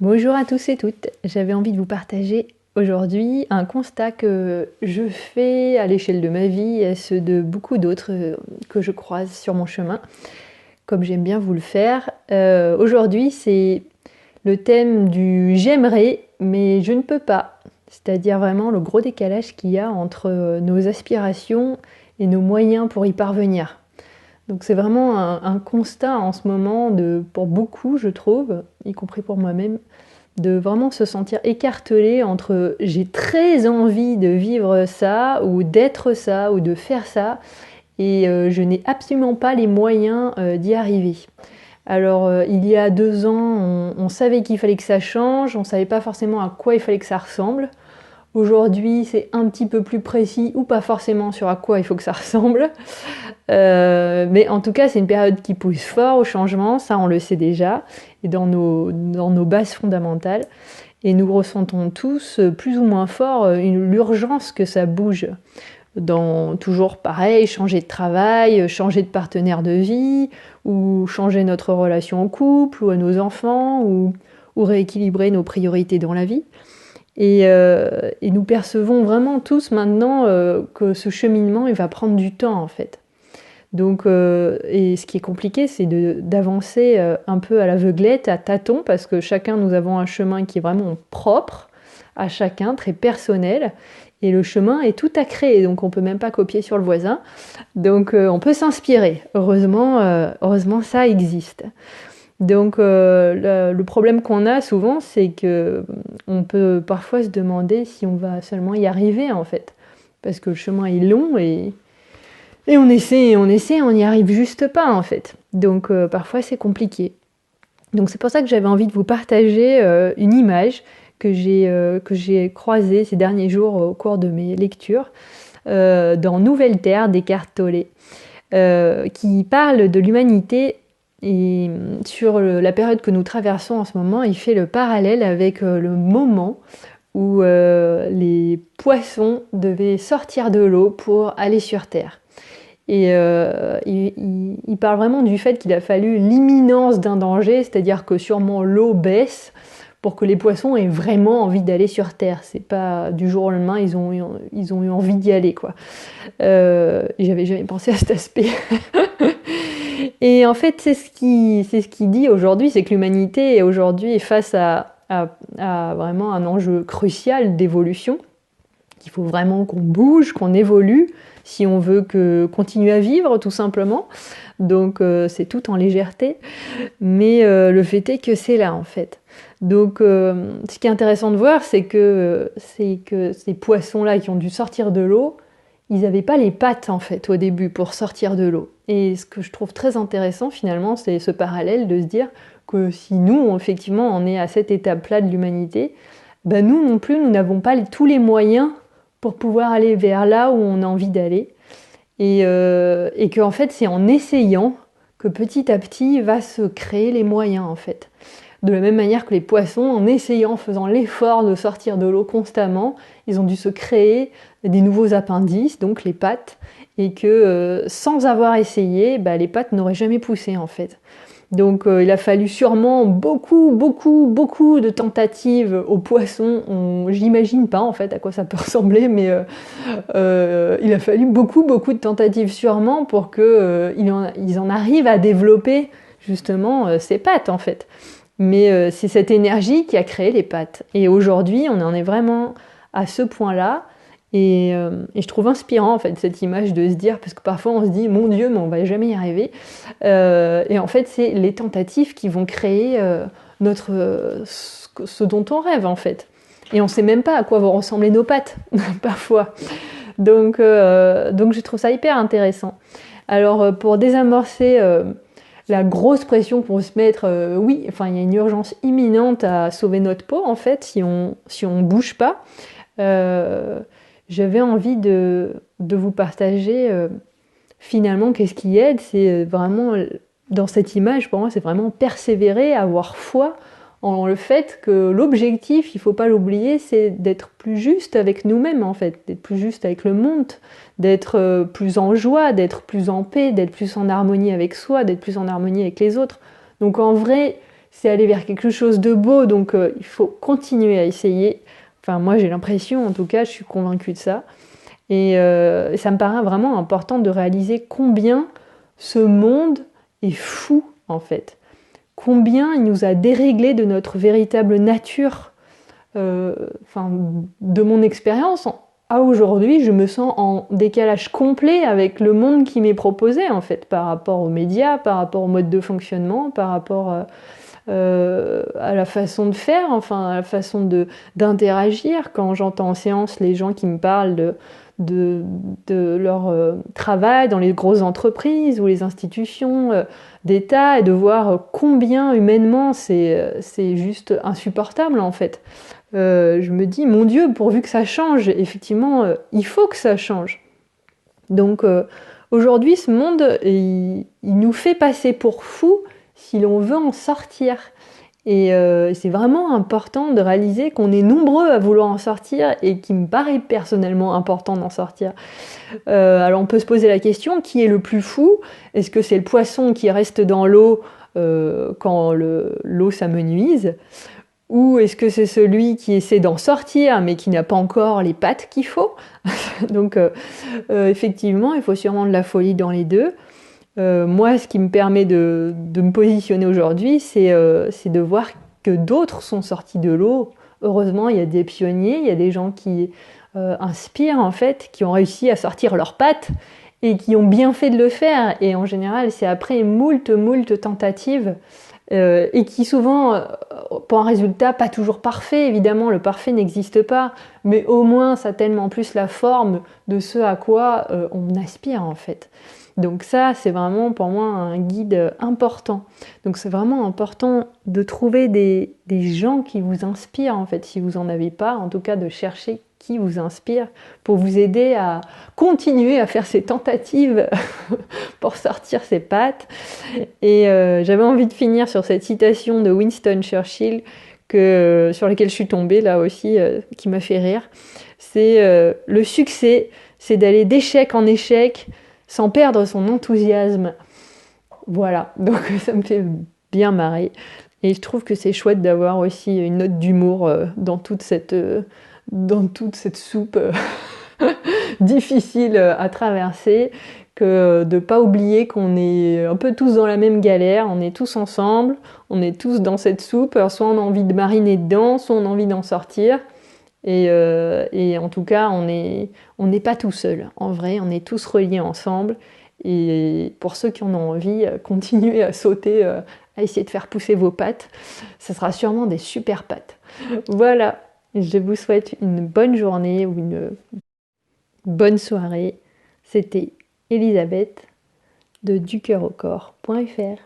Bonjour à tous et toutes, j'avais envie de vous partager aujourd'hui un constat que je fais à l'échelle de ma vie et ceux de beaucoup d'autres que je croise sur mon chemin, comme j'aime bien vous le faire. Aujourd'hui, c'est le thème du j'aimerais, mais je ne peux pas. C'est-à-dire vraiment le gros décalage qu'il y a entre nos aspirations et nos moyens pour y parvenir. Donc c'est vraiment un constat en ce moment pour beaucoup, je trouve, y compris pour moi-même, de vraiment se sentir écartelé entre j'ai très envie de vivre ça ou d'être ça ou de faire ça et je n'ai absolument pas les moyens d'y arriver. Alors il y a 2 ans, on savait qu'il fallait que ça change, on ne savait pas forcément à quoi il fallait que ça ressemble. Aujourd'hui, c'est un petit peu plus précis ou pas forcément sur à quoi il faut que ça ressemble. Mais en tout cas, c'est une période qui pousse fort au changement, ça on le sait déjà, et dans nos bases fondamentales. Et nous ressentons tous plus ou moins fort l'urgence que ça bouge. Toujours pareil, changer de travail, changer de partenaire de vie, ou changer notre relation au couple, ou à nos enfants, ou rééquilibrer nos priorités dans la vie. Et nous percevons vraiment tous maintenant que ce cheminement il va prendre du temps en fait. Donc, et ce qui est compliqué, c'est d'avancer un peu à l'aveuglette, à tâtons, parce que chacun, nous avons un chemin qui est vraiment propre à chacun, très personnel, et le chemin est tout à créer, donc on peut même pas copier sur le voisin. Donc, on peut s'inspirer. Heureusement, ça existe. Donc, le problème qu'on a souvent, c'est que on peut parfois se demander si on va seulement y arriver, en fait, parce que le chemin est long et on essaie, on n'y arrive juste pas en fait. Donc parfois c'est compliqué. Donc c'est pour ça que j'avais envie de vous partager une image que j'ai croisée ces derniers jours au cours de mes lectures dans Nouvelle Terre d'Eckhart Tolle, qui parle de l'humanité et sur la période que nous traversons en ce moment. Il fait le parallèle avec le moment où les poissons devaient sortir de l'eau pour aller sur Terre. Et il parle vraiment du fait qu'il a fallu l'imminence d'un danger, c'est-à-dire que sûrement l'eau baisse pour que les poissons aient vraiment envie d'aller sur Terre. C'est pas du jour au lendemain, ils ont eu envie d'y aller, quoi. J'avais jamais pensé à cet aspect. Et en fait, c'est ce qu'il dit aujourd'hui, c'est que l'humanité aujourd'hui est face à vraiment un enjeu crucial d'évolution, qu'il faut vraiment qu'on bouge, qu'on évolue, si on veut continuer à vivre, tout simplement. Donc c'est tout en légèreté, mais le fait est que c'est là, en fait. Donc ce qui est intéressant de voir, c'est que ces poissons-là qui ont dû sortir de l'eau, ils n'avaient pas les pattes, en fait, au début, pour sortir de l'eau. Et ce que je trouve très intéressant, finalement, c'est ce parallèle de se dire que si nous, effectivement, on est à cette étape-là de l'humanité, ben nous non plus, nous n'avons pas tous les moyens pour pouvoir aller vers là où on a envie d'aller. Et que en fait, c'est en essayant que petit à petit va se créer les moyens, en fait. De la même manière que les poissons, en essayant, en faisant l'effort de sortir de l'eau constamment, ils ont dû se créer des nouveaux appendices, donc les pattes, et que sans avoir essayé, les pattes n'auraient jamais poussé, en fait. Donc il a fallu sûrement beaucoup de tentatives aux poissons. J'imagine pas en fait à quoi ça peut ressembler, mais il a fallu beaucoup de tentatives sûrement pour qu'ils en arrivent à développer justement ces pattes en fait. Mais c'est cette énergie qui a créé les pattes. Et aujourd'hui, on en est vraiment à ce point-là. Et je trouve inspirant en fait cette image de se dire, parce que parfois on se dit mon Dieu mais on va jamais y arriver, et en fait c'est les tentatives qui vont créer ce dont on rêve en fait, et on sait même pas à quoi vont ressembler nos pattes parfois. Donc je trouve ça hyper intéressant. Alors pour désamorcer la grosse pression qu'on se mettre, oui, enfin il y a une urgence imminente à sauver notre peau en fait si on bouge pas. J'avais envie de vous partager finalement qu'est-ce qui aide, c'est vraiment dans cette image pour moi c'est vraiment persévérer, avoir foi en le fait que l'objectif, il faut pas l'oublier, c'est d'être plus juste avec nous-mêmes en fait, d'être plus juste avec le monde, d'être plus en joie, d'être plus en paix, d'être plus en harmonie avec soi, d'être plus en harmonie avec les autres. Donc en vrai, c'est aller vers quelque chose de beau, donc il faut continuer à essayer. Enfin, moi j'ai l'impression, en tout cas, je suis convaincue de ça. Et ça me paraît vraiment important de réaliser combien ce monde est fou, en fait. Combien il nous a déréglés de notre véritable nature. Enfin, de mon expérience, à aujourd'hui, je me sens en décalage complet avec le monde qui m'est proposé, en fait, par rapport aux médias, par rapport au mode de fonctionnement, par rapport à la façon de faire, enfin, à la façon d'interagir. Quand j'entends en séance les gens qui me parlent de leur travail dans les grosses entreprises ou les institutions d'État, et de voir combien humainement c'est juste insupportable, en fait. Je me dis, mon Dieu, pourvu que ça change. Effectivement, il faut que ça change. Donc aujourd'hui, ce monde, il nous fait passer pour fous si l'on veut en sortir. Et c'est vraiment important de réaliser qu'on est nombreux à vouloir en sortir, et qu'il me paraît personnellement important d'en sortir. Alors on peut se poser la question, qui est le plus fou? Est-ce que c'est le poisson qui reste dans l'eau quand l'eau s'amenuise? Ou est-ce que c'est celui qui essaie d'en sortir mais qui n'a pas encore les pattes qu'il faut? Donc effectivement, il faut sûrement de la folie dans les deux. Moi, ce qui me permet de me positionner aujourd'hui, c'est de voir que d'autres sont sortis de l'eau. Heureusement, il y a des pionniers, il y a des gens qui inspirent, en fait, qui ont réussi à sortir leurs pattes et qui ont bien fait de le faire. Et en général, c'est après moult tentatives et qui souvent, pour un résultat pas toujours parfait, évidemment, le parfait n'existe pas, mais au moins ça a tellement plus la forme de ce à quoi on aspire, en fait. Donc ça, c'est vraiment pour moi un guide important. Donc c'est vraiment important de trouver des gens qui vous inspirent, en fait, si vous n'en avez pas, en tout cas de chercher qui vous inspire pour vous aider à continuer à faire ces tentatives pour sortir ses pattes. Et j'avais envie de finir sur cette citation de Winston Churchill sur laquelle je suis tombée là aussi, qui m'a fait rire. C'est le succès, c'est d'aller d'échec en échec sans perdre son enthousiasme. Voilà, donc ça me fait bien marrer. Et je trouve que c'est chouette d'avoir aussi une note d'humour dans toute cette soupe difficile à traverser, que de ne pas oublier qu'on est un peu tous dans la même galère, on est tous ensemble, on est tous dans cette soupe, alors soit on a envie de mariner dedans, soit on a envie d'en sortir. Et en tout cas, on n'est pas tout seul. En vrai, on est tous reliés ensemble. Et pour ceux qui en ont envie, continuez à sauter, à essayer de faire pousser vos pattes. Ça sera sûrement des super pattes. Voilà, je vous souhaite une bonne journée ou une bonne soirée. C'était Elisabeth de ducoeuraucorps.fr.